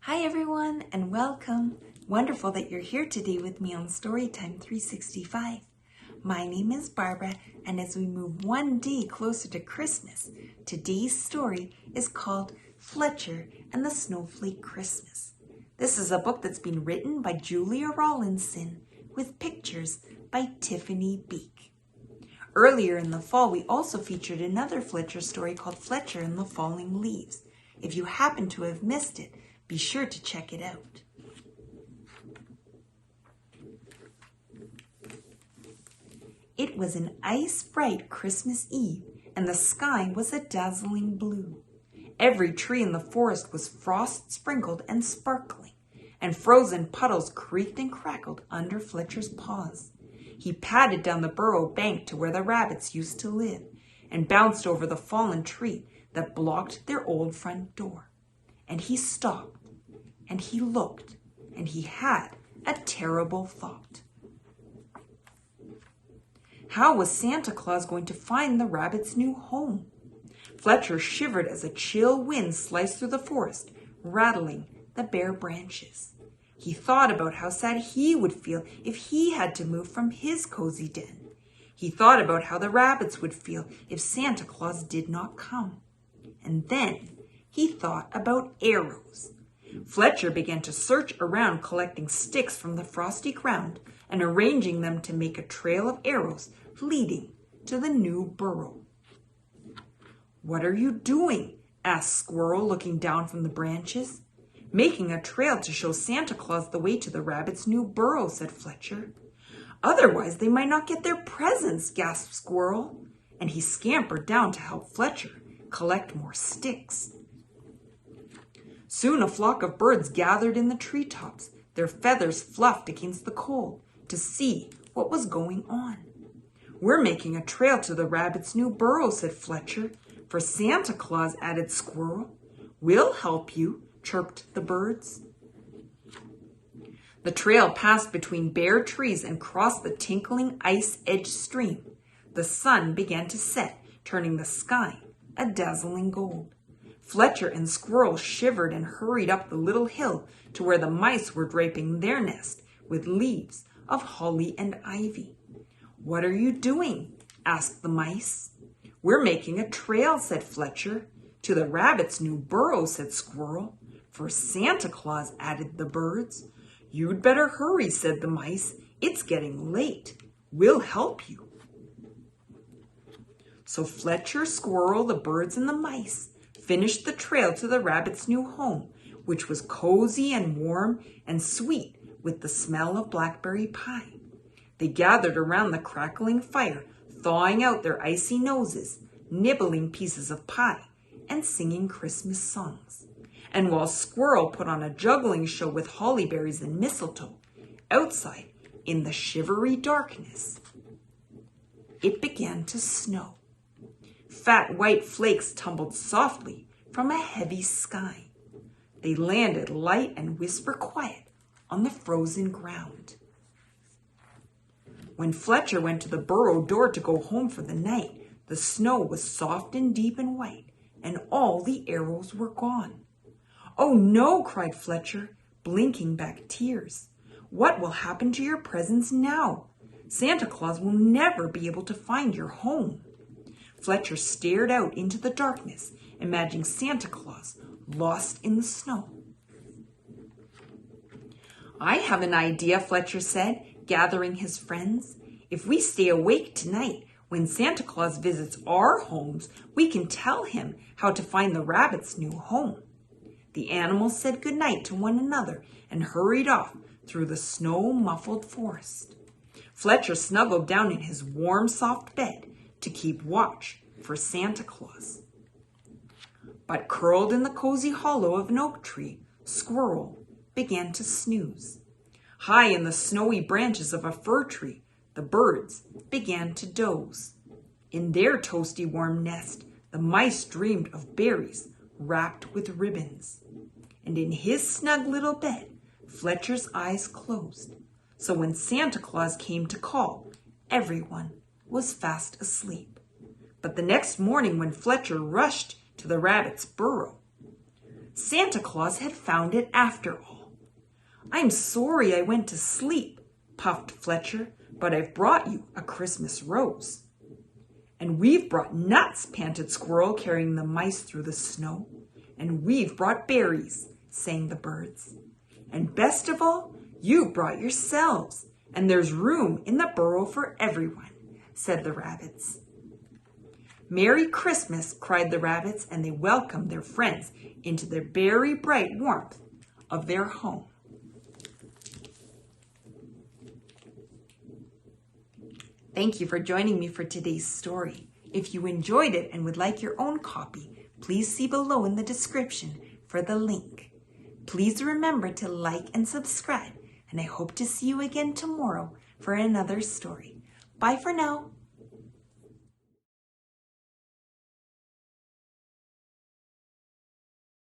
Hi everyone and welcome. Wonderful that you're here today with me on Storytime 365. My name is Barbara, and as we move one day closer to Christmas, today's story is called Fletcher and the Snowflake Christmas. This is a book that's been written by Julia Rawlinson with pictures by Tiffany Beek. Earlier in the fall, we also featured another Fletcher story called Fletcher and the Falling Leaves. If you happen to have missed it, be sure to check it out. It was an ice-bright Christmas Eve, and the sky was a dazzling blue. Every tree in the forest was frost-sprinkled and sparkling, and frozen puddles creaked and crackled under Fletcher's paws. He padded down the burrow bank to where the rabbits used to live, and bounced over the fallen tree that blocked their old front door. And he stopped, and he looked, and he had a terrible thought. How was Santa Claus going to find the rabbit's new home? Fletcher shivered as a chill wind sliced through the forest, rattling the bare branches. He thought about how sad he would feel if he had to move from his cozy den. He thought about how the rabbits would feel if Santa Claus did not come. And then he thought about arrows. Fletcher began to search around, collecting sticks from the frosty ground and arranging them to make a trail of arrows leading to the new burrow. "What are you doing?" asked Squirrel, looking down from the branches. "Making a trail to show Santa Claus the way to the rabbit's new burrow," said Fletcher. "Otherwise, they might not get their presents," gasped Squirrel, and he scampered down to help Fletcher collect more sticks. Soon a flock of birds gathered in the treetops, their feathers fluffed against the cold, to see what was going on. "We're making a trail to the rabbit's new burrow," said Fletcher. "For Santa Claus," added Squirrel. "We'll help you," chirped the birds. The trail passed between bare trees and crossed the tinkling ice-edged stream. The sun began to set, turning the sky a dazzling gold. Fletcher and Squirrel shivered and hurried up the little hill to where the mice were draping their nest with leaves of holly and ivy. "What are you doing?" asked the mice. "We're making a trail," said Fletcher. "To the rabbit's new burrow," said Squirrel. "For Santa Claus," added the birds. "You'd better hurry," said the mice. "It's getting late. We'll help you." So Fletcher, Squirrel, the birds, and the mice finished the trail to the rabbit's new home, which was cozy and warm and sweet with the smell of blackberry pie. They gathered around the crackling fire, thawing out their icy noses, nibbling pieces of pie, and singing Christmas songs. And while Squirrel put on a juggling show with holly berries and mistletoe, outside in the shivery darkness, it began to snow. Fat white flakes tumbled softly from a heavy sky. They landed light and whisper quiet on the frozen ground. When Fletcher went to the burrow door to go home for the night, the snow was soft and deep and white, and all the arrows were gone. "Oh no," cried Fletcher, blinking back tears. "What will happen to your presents now? Santa Claus will never be able to find your home." Fletcher stared out into the darkness, imagining Santa Claus lost in the snow. "I have an idea," Fletcher said, gathering his friends. "If we stay awake tonight, when Santa Claus visits our homes, we can tell him how to find the rabbit's new home." The animals said goodnight to one another and hurried off through the snow-muffled forest. Fletcher snuggled down in his warm, soft bed to keep watch for Santa Claus. But curled in the cozy hollow of an oak tree, Squirrel began to snooze. High in the snowy branches of a fir tree, the birds began to doze. In their toasty warm nest, the mice dreamed of berries wrapped with ribbons. And in his snug little bed, Fletcher's eyes closed. So when Santa Claus came to call, everyone was fast asleep. But the next morning when Fletcher rushed to the rabbit's burrow, Santa Claus had found it after all. "I'm sorry I went to sleep," puffed Fletcher, "but I've brought you a Christmas rose." "And we've brought nuts," panted Squirrel, carrying the mice through the snow. "And we've brought berries," sang the birds. "And best of all, you brought yourselves, and there's room in the burrow for everyone," said the rabbits. "Merry Christmas," cried the rabbits, and they welcomed their friends into the very bright warmth of their home. Thank you for joining me for today's story. If you enjoyed it and would like your own copy, please see below in the description for the link. Please remember to like and subscribe, and I hope to see you again tomorrow for another story. Bye for now.